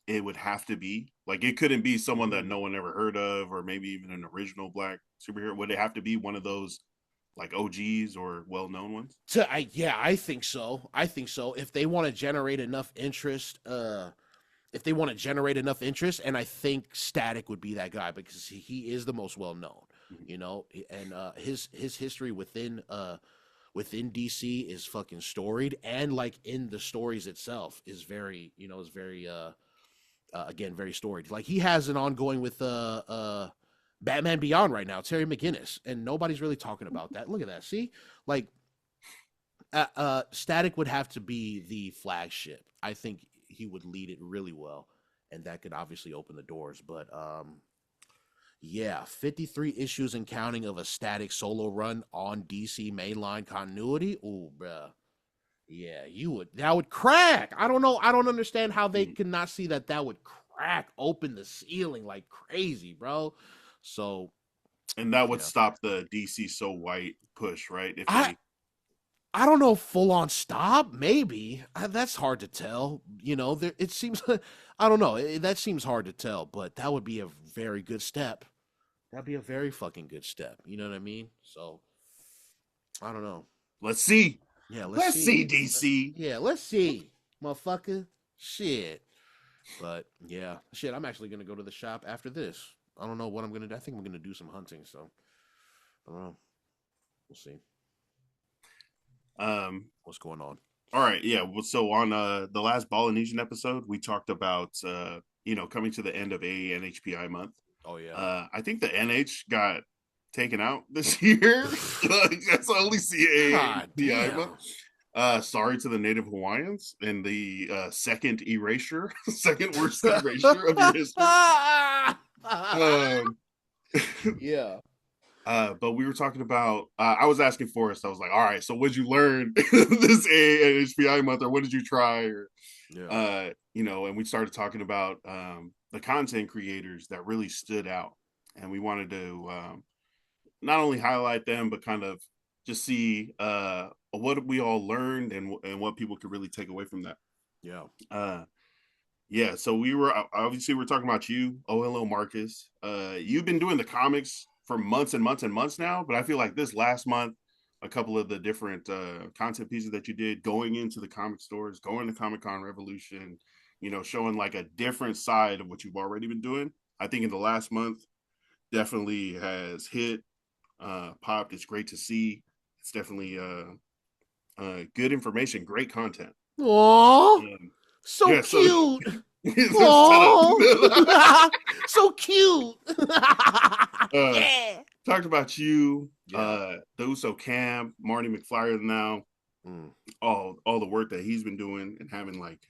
it would have to be? Like it couldn't be someone that no one ever heard of, or maybe even an original black superhero. Would it have to be one of those like OGs or well known ones?
I think so. I think so. If they want to generate enough interest, and I think Static would be that guy because he is the most well known, you know, and his history within DC is fucking storied, and like in the stories itself is very, again, very storied. Like he has an ongoing with Batman Beyond right now, Terry McGinnis, and nobody's really talking about that. Look at that. See, like Static would have to be the flagship. I think he would lead it really well, and that could obviously open the doors. But yeah, 53 issues and counting of a Static solo run on DC mainline continuity. Ooh, bruh. Yeah, that would crack. I don't know. I don't understand how they could not see that would crack open the ceiling like crazy, bro. So,
and that would
yeah.
stop the DC So White push, right? If
I I don't know, full on stop, maybe. That's hard to tell. You know, it seems I don't know. That seems hard to tell, but that would be a very good step. That'd be a very fucking good step. You know what I mean? So, I don't know.
let's see.
Yeah, let's
Let's
see.
see, DC.
Yeah, let's see, motherfucker. Shit. But yeah, shit. I'm actually gonna go to the shop after this. I don't know what I'm gonna do. I think I'm gonna do some hunting. So I don't know. We'll see what's going on.
All right, yeah. Well, so on the last Ballinesian episode, we talked about coming to the end of AANHPI month.
Oh yeah.
I think the NH got taken out this year. That's only
God
CAAPI
damn.
month. Sorry to the Native Hawaiians and the second erasure, second worst erasure of your history.
Yeah.
But we were talking about. I was asking Forrest. I was like, "All right, so what'd you learn this AANHPI month, or what did you try?" Or,
Yeah.
and we started talking about the content creators that really stood out, and we wanted to not only highlight them, but kind of just see what we all learned and what people could really take away from that.
Yeah.
Yeah. So we're talking about you, OLO Marcus. You've been doing the comics for months and months and months now, but I feel like this last month, a couple of the different content pieces that you did, going into the comic stores, going to Comic-Con Revolution, showing like a different side of what you've already been doing. I think in the last month definitely has hit, popped. It's great to see. It's definitely good information, great content.
Aww. So
Yeah,
cute.
Shut
Aww. So cute.
Yeah. Talked about you,
Yeah.
the Uso Camp, Marty McFlyer now, all the work that he's been doing and having like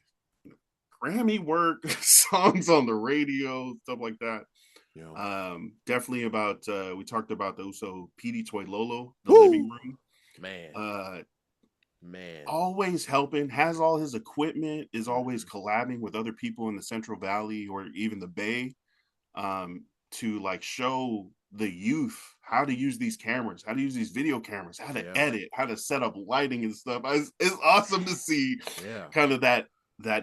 Grammy work, songs on the radio, stuff like that.
Yeah.
Definitely about we talked about the Uso PD Toy Lolo, the
Woo!
living room.
Man.
Always helping, has all his equipment, is always collabing with other people in the Central Valley or even the Bay, to like show the youth how to use these cameras, how to use these video cameras, how to edit, how to set up lighting and stuff. It's awesome to see kind of that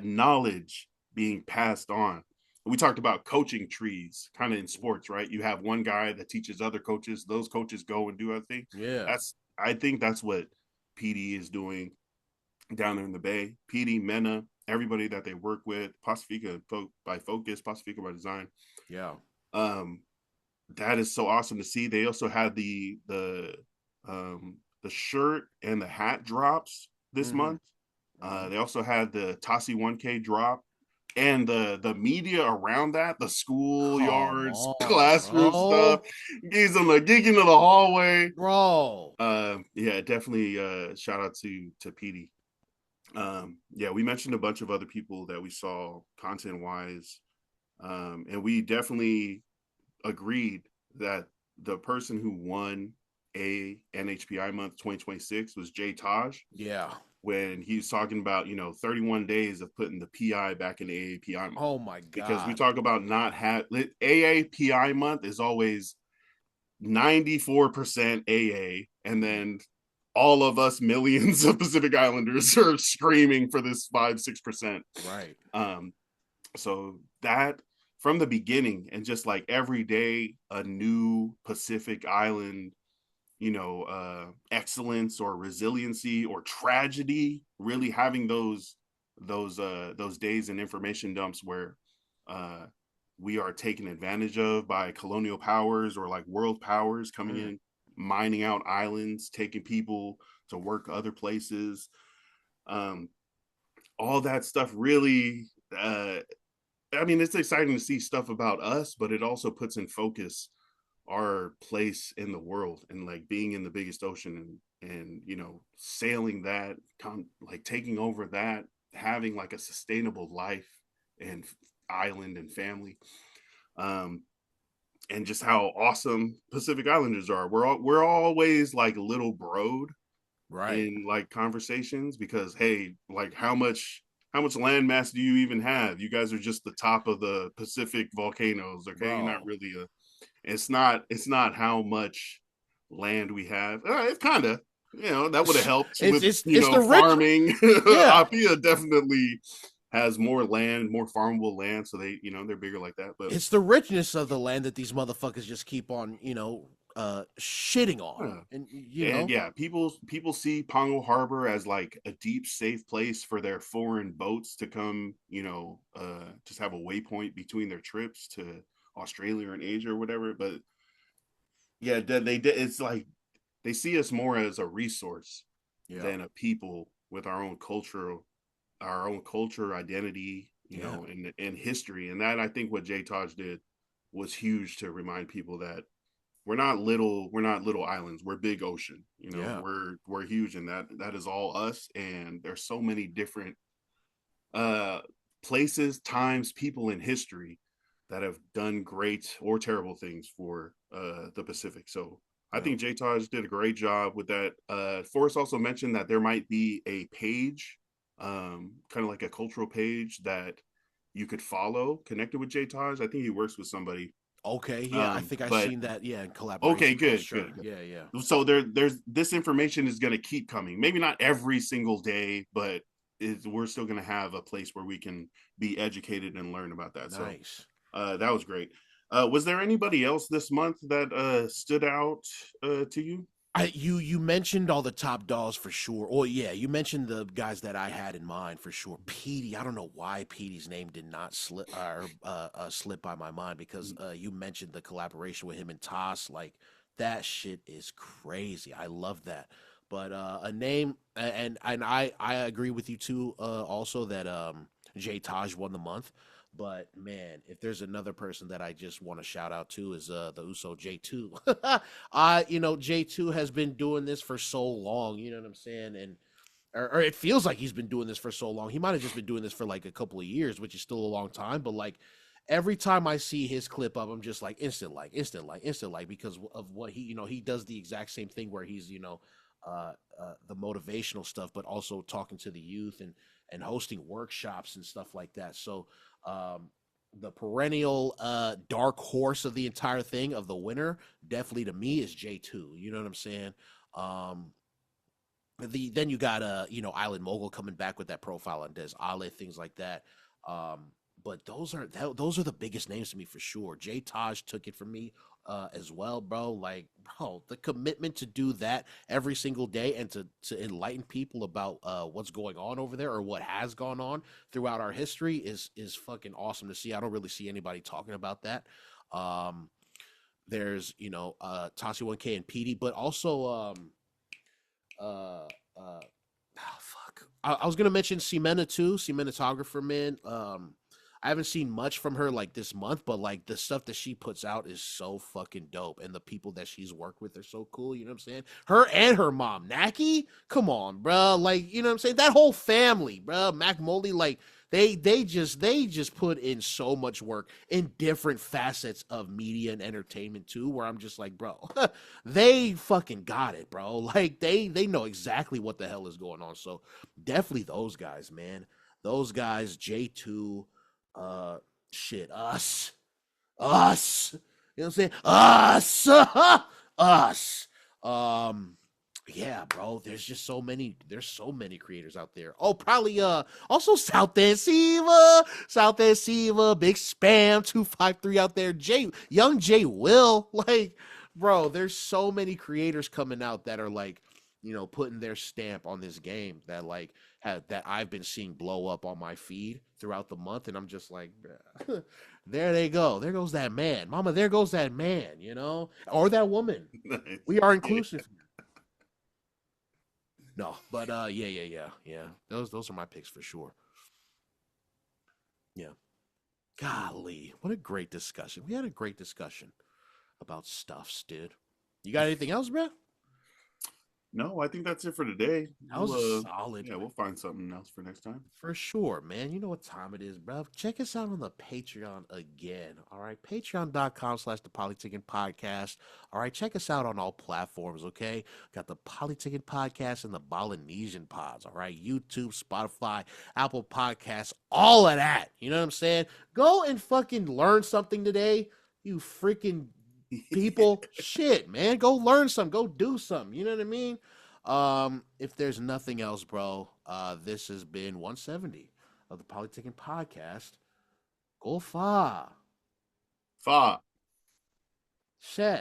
knowledge being passed on. We talked about coaching trees kind of in sports, right? You have one guy that teaches other coaches, those coaches go and do other things. I think that's what PD is doing down there in the Bay. PD, Mena, everybody that they work with, Pasifika by Focus, Pasifika by Design.
Yeah.
That is so awesome to see. They also had the shirt and the hat drops this month. They also had the Tassi 1K drop, and the media around that, the schoolyards, classroom stuff, gives them a gig into the hallway,
bro.
Yeah, definitely shout out to PD. Yeah, we mentioned a bunch of other people that we saw content wise, and we definitely agreed that the person who won a NHPI month 2026 was Jay Taj,
Yeah.
when he's talking about 31 days of putting the PI back in AAPI month,
Oh my
because we
God.
talk about not have AAPI month is always 94% AA, and then all of us millions of Pacific Islanders are screaming for this 5-6%.
Right.
Um, so that from the beginning, and just like every day, a new Pacific Island, excellence or resiliency or tragedy, really having those days and information dumps where uh, we are taken advantage of by colonial powers or like world powers coming
Mm.
in, mining out islands, taking people to work other places. Um, all that stuff really, I mean, it's exciting to see stuff about us, but it also puts in focus our place in the world, and like being in the biggest ocean, and sailing that, like taking over that, having like a sustainable life and island and family. um and just how awesome Pacific Islanders are. We're always like little broed
Right.
in like conversations, because hey, like how much land mass do you even have? You guys are just the top of the Pacific volcanoes, okay? You're not
Bro.
really a it's not how much land we have. It's kind of, that would have helped
It's
with
it's the rich.
farming.
Yeah.
Apia definitely has more land, more farmable land, so they're bigger like that. But
It's the richness of the land that these motherfuckers just keep on, shitting on.
uh,
And
and yeah, people see Pongo Harbor as like a deep, safe place for their foreign boats to come, just have a waypoint between their trips to Australia and Asia or whatever. But yeah, it's like they see us more as a resource
yeah.
than a people with our own culture, identity,
Yeah.
and history. And that, I think, what Jay Taj did was huge, to remind people that we're not little islands, we're big ocean.
Yeah.
We're huge, and that is all us. And there's so many different uh places, times, people in history that have done great or terrible things for the Pacific. So I
Yeah.
think Jay Taj did a great job with that. Forrest also mentioned that there might be a page, kind of like a cultural page that you could follow connected with Jay Taj. I think he works with somebody.
Okay. Yeah. I think I've
But
seen that. Yeah. In
okay,
collaboration for
good,
sure.
good, good.
Yeah. Yeah.
So there's this information is going to keep coming. Maybe not every single day, but we're still going to have a place where we can be educated and learn about that. So
Nice.
that was great. Was there anybody else this month that stood out to you?
You mentioned all the top dogs for sure. Oh yeah, you mentioned the guys that I had in mind for sure. Petey, I don't know why Petey's name did not slip by my mind, because you mentioned the collaboration with him and Toss. Like that shit is crazy. I love that. But a name, and I agree with you too. Also that Jay Taj won the month. But man, if there's another person that I just want to shout out to, is the Uso J2. J2 has been doing this for so long, you know what I'm saying? And or it feels like he's been doing this for so long. He might have just been doing this for like a couple of years, which is still a long time, but like every time I see his clip up, I'm just like instant like, because of what he does the exact same thing where he's, the motivational stuff, but also talking to the youth and hosting workshops and stuff like that. So, um, the perennial dark horse of the entire thing, of the winner, definitely to me is J2. You know what I'm saying? Um, then you got Island Mogul coming back with that profile on Des Ale, things like that. But those are the biggest names to me for sure. Jay Taj took it from me as well, bro. Like, bro, the commitment to do that every single day and to enlighten people about what's going on over there, or what has gone on throughout our history, is fucking awesome to see. I don't really see anybody talking about that. Um, there's Tasi 1K and PD, but also uh fuck. I was gonna mention Ximena too, cinematographer man. I haven't seen much from her like this month, but like the stuff that she puts out is so fucking dope, and the people that she's worked with are so cool. You know what I'm saying? Her and her mom, Naki. Come on, bro. Like, you know what I'm saying? That whole family, bro. Mac Moley, like they just put in so much work in different facets of media and entertainment too. Where I'm just like, bro, they fucking got it, bro. Like they know exactly what the hell is going on. So definitely those guys, man. Those guys, J2, uh shit, us, you know what I'm saying, us, um yeah, bro, there's so many creators out there. Oh, probably also South End Siva, Big Spam 253 out there, Young Jay Will, like, bro, there's so many creators coming out that are like, putting their stamp on this game that like that I've been seeing blow up on my feed throughout the month, and I'm just like, there they go. There goes that man, mama. There goes that man, or that woman.
Nice.
We are
Yeah.
inclusive. No, but yeah. Those are my picks for sure. Yeah. Golly, what a great discussion. We had a great discussion about stuffs, dude. You got anything else, bro?
No, I think that's it for today.
That was a solid.
Yeah, we'll find something else for next time.
For sure, man. You know what time it is, bro. Check us out on the Patreon again. All right. Patreon.com/the Polytickin Podcast. All right. Check us out on all platforms, okay? Got the Polytickin Podcast and the Ballinesian Pods. All right. YouTube, Spotify, Apple Podcasts, all of that. You know what I'm saying? Go and fucking learn something today. You freaking people. Shit, man. Go learn something. Go do something. You know what I mean? If there's nothing else, bro, this has been 170 of the Polytickin Podcast. Go far.
Fa.
Shit.